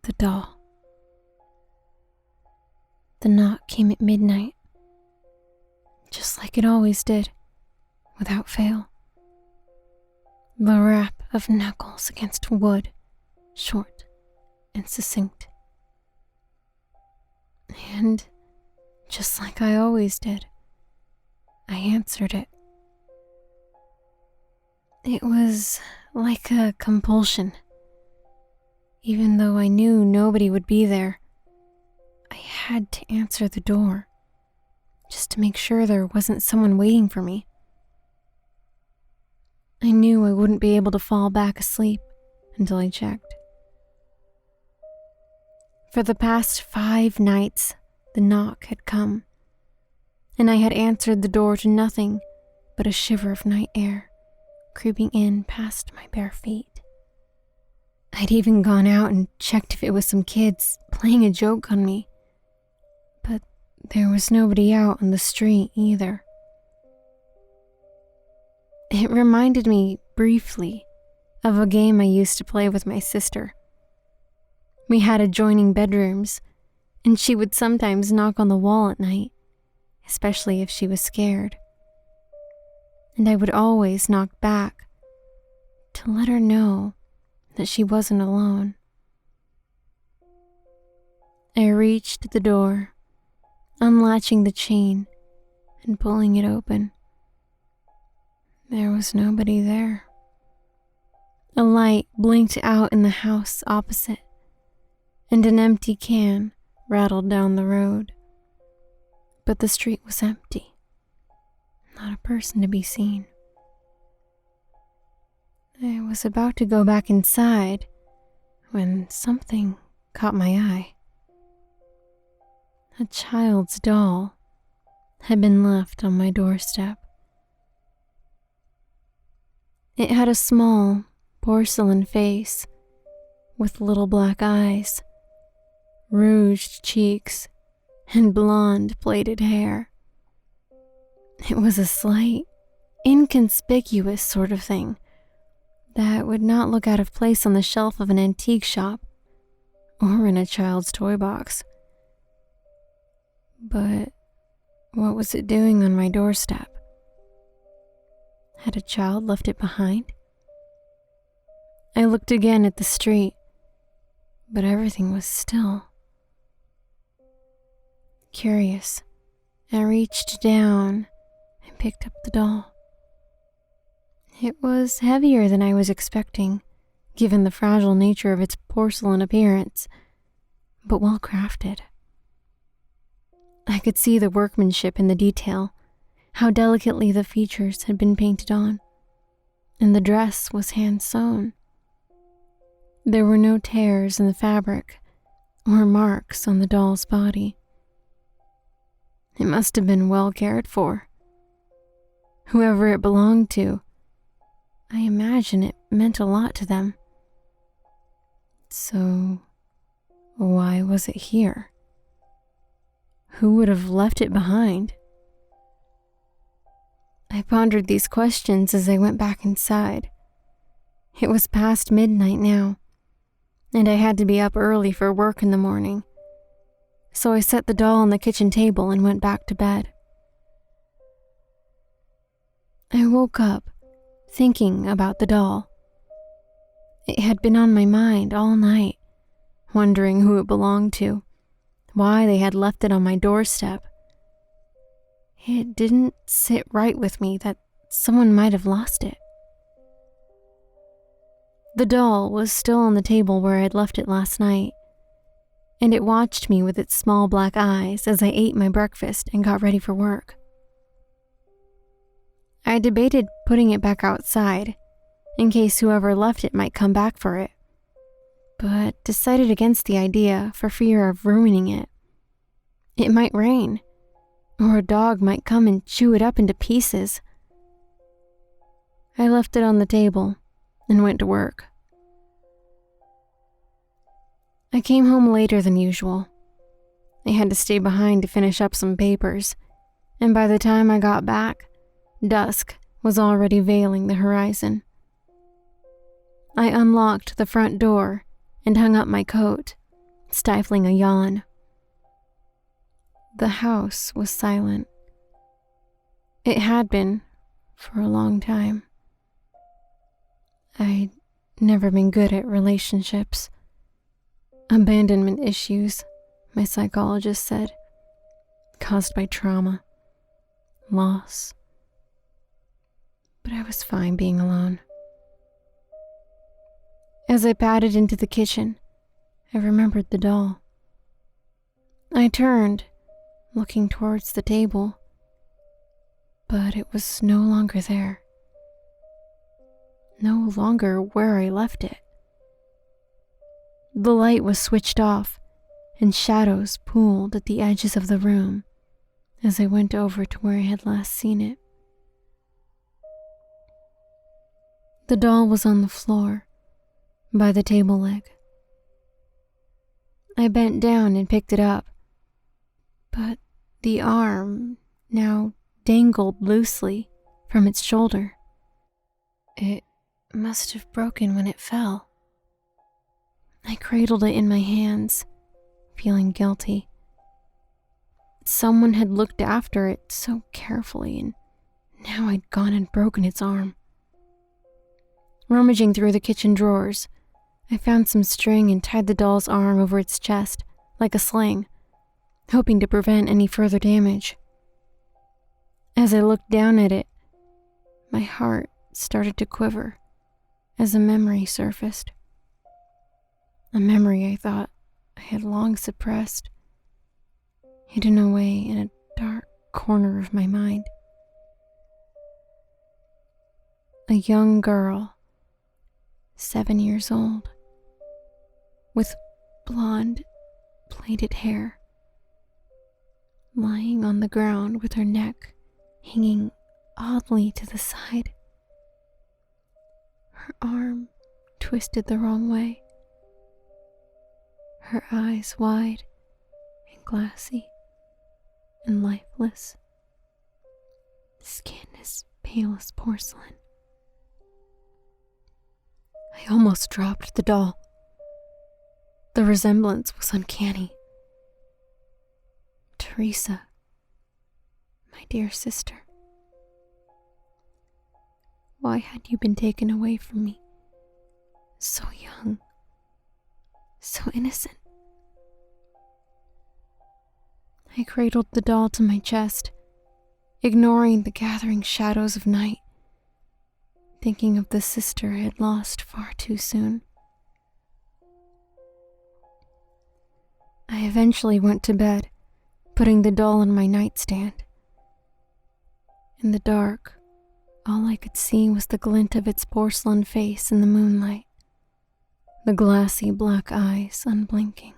The doll. The knock came at midnight, just like it always did, without fail. The rap of knuckles against wood, short and succinct. And just like I always did, I answered it. It was like a compulsion. Even though I knew nobody would be there, I had to answer the door, just to make sure there wasn't someone waiting for me. I knew I wouldn't be able to fall back asleep until I checked. For the past 5 nights, the knock had come, and I had answered the door to nothing but a shiver of night air creeping in past my bare feet. I'd even gone out and checked if it was some kids playing a joke on me, but there was nobody out on the street either. It reminded me briefly of a game I used to play with my sister. We had adjoining bedrooms, and she would sometimes knock on the wall at night, especially if she was scared. And I would always knock back to let her know that she wasn't alone. I reached the door, unlatching the chain and pulling it open. There was nobody there. A light blinked out in the house opposite, and an empty can rattled down the road. But the street was empty. Not a person to be seen. I was about to go back inside when something caught my eye. A child's doll had been left on my doorstep. It had a small porcelain face with little black eyes, rouged cheeks, and blonde plaited hair. It was a slight, inconspicuous sort of thing that would not look out of place on the shelf of an antique shop or in a child's toy box. But what was it doing on my doorstep? Had a child left it behind? I looked again at the street, but everything was still. Curious, I reached down and picked up the doll. It was heavier than I was expecting, given the fragile nature of its porcelain appearance, but well crafted. I could see the workmanship in the detail, how delicately the features had been painted on, and the dress was hand-sewn. There were no tears in the fabric or marks on the doll's body. It must have been well cared for. Whoever it belonged to, I imagine it meant a lot to them. So, why was it here? Who would have left it behind? I pondered these questions as I went back inside. It was past midnight now, and I had to be up early for work in the morning. So I set the doll on the kitchen table and went back to bed. I woke up thinking about the doll. It had been on my mind all night, wondering who it belonged to, why they had left it on my doorstep. It didn't sit right with me that someone might have lost it. The doll was still on the table where I had left it last night, and it watched me with its small black eyes as I ate my breakfast and got ready for work. I debated putting it back outside, in case whoever left it might come back for it, but decided against the idea for fear of ruining it. It might rain, or a dog might come and chew it up into pieces. I left it on the table and went to work. I came home later than usual. I had to stay behind to finish up some papers, and by the time I got back, dusk was already veiling the horizon. I unlocked the front door and hung up my coat stifling a yawn. The house was silent. It had been for a long time. I'd never been good at relationships. Abandonment issues, my psychologist said, caused by trauma, loss. But I was fine being alone. As I padded into the kitchen, I remembered the doll. I turned, looking towards the table, but it was no longer there. No longer where I left it. The light was switched off, and shadows pooled at the edges of the room as I went over to where I had last seen it. The doll was on the floor, by the table leg. I bent down and picked it up, but the arm now dangled loosely from its shoulder. It must have broken when it fell. I cradled it in my hands, feeling guilty. Someone had looked after it so carefully, and now I'd gone and broken its arm. Rummaging through the kitchen drawers, I found some string and tied the doll's arm over its chest like a sling, hoping to prevent any further damage. As I looked down at it, my heart started to quiver as a memory surfaced. A memory I thought I had long suppressed, hidden away in a dark corner of my mind. A young girl, 7 years old, with blonde, plaited hair, lying on the ground with her neck hanging oddly to the side. Her arm twisted the wrong way, her eyes wide and glassy and lifeless, skin as pale as porcelain. I almost dropped the doll. The resemblance was uncanny. Teresa, my dear sister. Why had you been taken away from me? So young, so innocent. I cradled the doll to my chest, ignoring the gathering shadows of night, thinking of the sister I had lost far too soon. I eventually went to bed, putting the doll on my nightstand. In the dark, all I could see was the glint of its porcelain face in the moonlight, the glassy black eyes unblinking.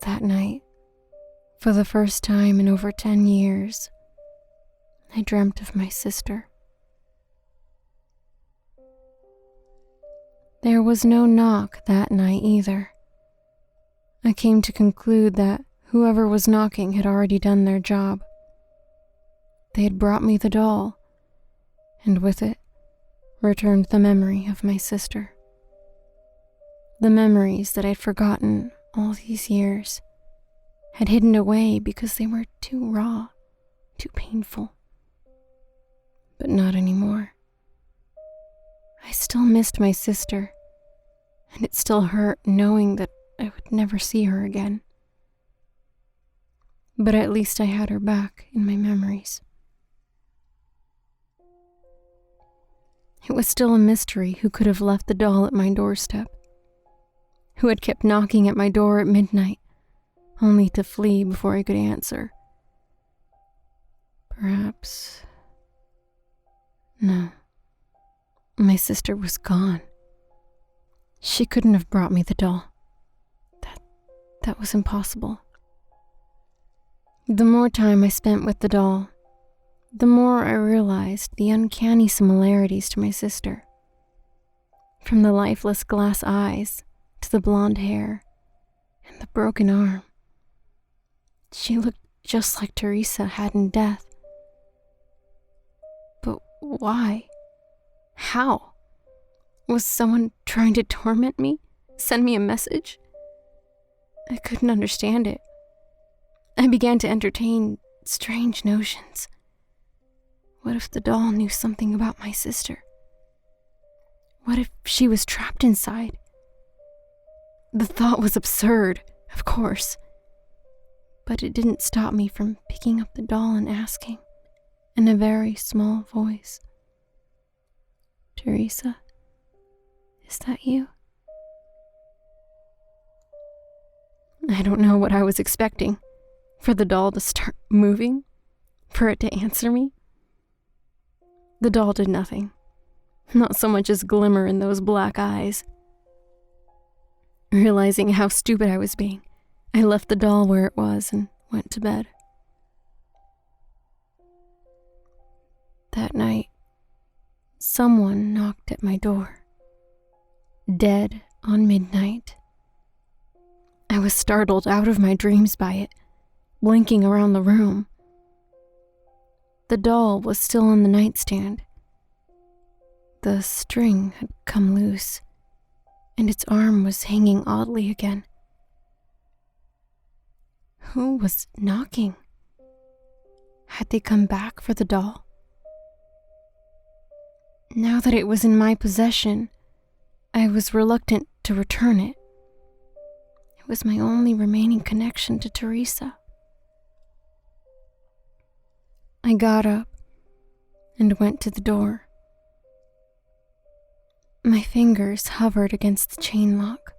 That night, for the first time in over 10 years, I dreamt of my sister. There was no knock that night either. I came to conclude that whoever was knocking had already done their job. They had brought me the doll, and with it, returned the memory of my sister. The memories that I'd forgotten all these years, had hidden away because they were too raw, too painful. But not anymore. I still missed my sister, and it still hurt knowing that I would never see her again. But at least I had her back in my memories. It was still a mystery who could have left the doll at my doorstep, who had kept knocking at my door at midnight, only to flee before I could answer. Perhaps... No. My sister was gone. She couldn't have brought me the doll. That was impossible. The more time I spent with the doll, the more I realized the uncanny similarities to my sister. From the lifeless glass eyes to the blonde hair and the broken arm. She looked just like Teresa had in death. But why? How? Was someone trying to torment me? Send me a message? I couldn't understand it. I began to entertain strange notions. What if the doll knew something about my sister? What if she was trapped inside? The thought was absurd, of course, but it didn't stop me from picking up the doll and asking, in a very small voice, "Teresa, is that you?" I don't know what I was expecting. For the doll to start moving? For it to answer me? The doll did nothing. Not so much as glimmer in those black eyes. Realizing how stupid I was being, I left the doll where it was and went to bed. That night, someone knocked at my door. Dead on midnight. I was startled out of my dreams by it, blinking around the room. The doll was still on the nightstand. The string had come loose, and its arm was hanging oddly again. Who was knocking? Had they come back for the doll? Now that it was in my possession, I was reluctant to return it. It was my only remaining connection to Teresa. I got up and went to the door. My fingers hovered against the chain lock.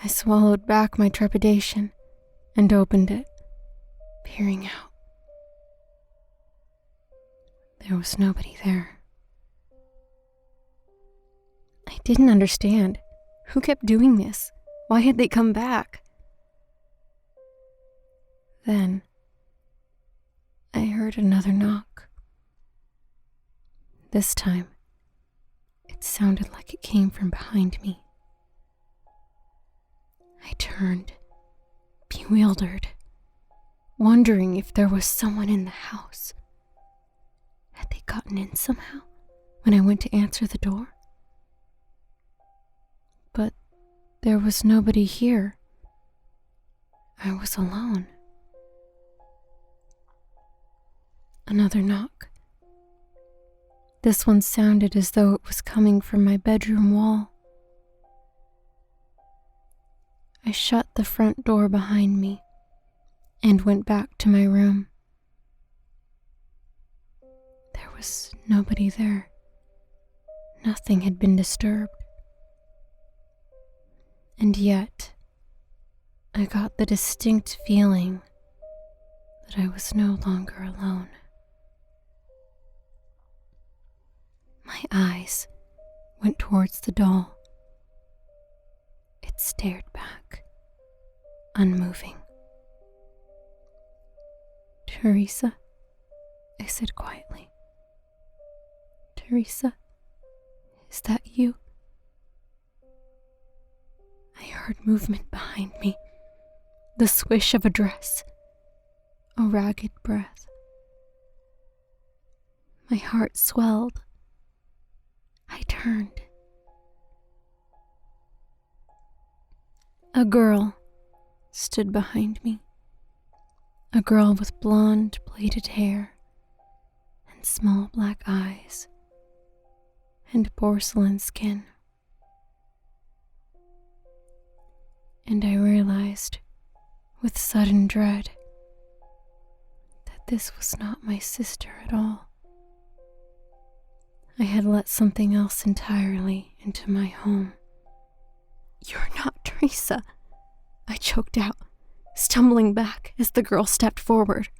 I swallowed back my trepidation and opened it, peering out. There was nobody there. I didn't understand. Who kept doing this? Why had they come back? Then, I heard another knock. This time, it sounded like it came from behind me. I turned, bewildered, wondering if there was someone in the house. Had they gotten in somehow when I went to answer the door? But there was nobody here. I was alone. Another knock. This one sounded as though it was coming from my bedroom wall. I shut the front door behind me and went back to my room. There was nobody there. Nothing had been disturbed. And yet, I got the distinct feeling that I was no longer alone. My eyes went towards the doll. It stared back, unmoving. "Teresa," I said quietly. "Teresa, is that you?" I heard movement behind me, the swish of a dress, a ragged breath. My heart swelled. I turned. A girl stood behind me. A girl with blonde, plaited hair and small black eyes and porcelain skin. And I realized, with sudden dread, that this was not my sister at all. I had let something else entirely into my home. "You're not Teresa," I choked out, stumbling back as the girl stepped forward,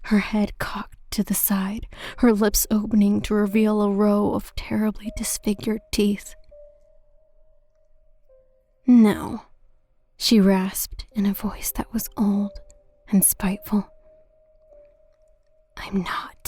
her head cocked to the side, her lips opening to reveal a row of terribly disfigured teeth. "No," she rasped in a voice that was old and spiteful. "I'm not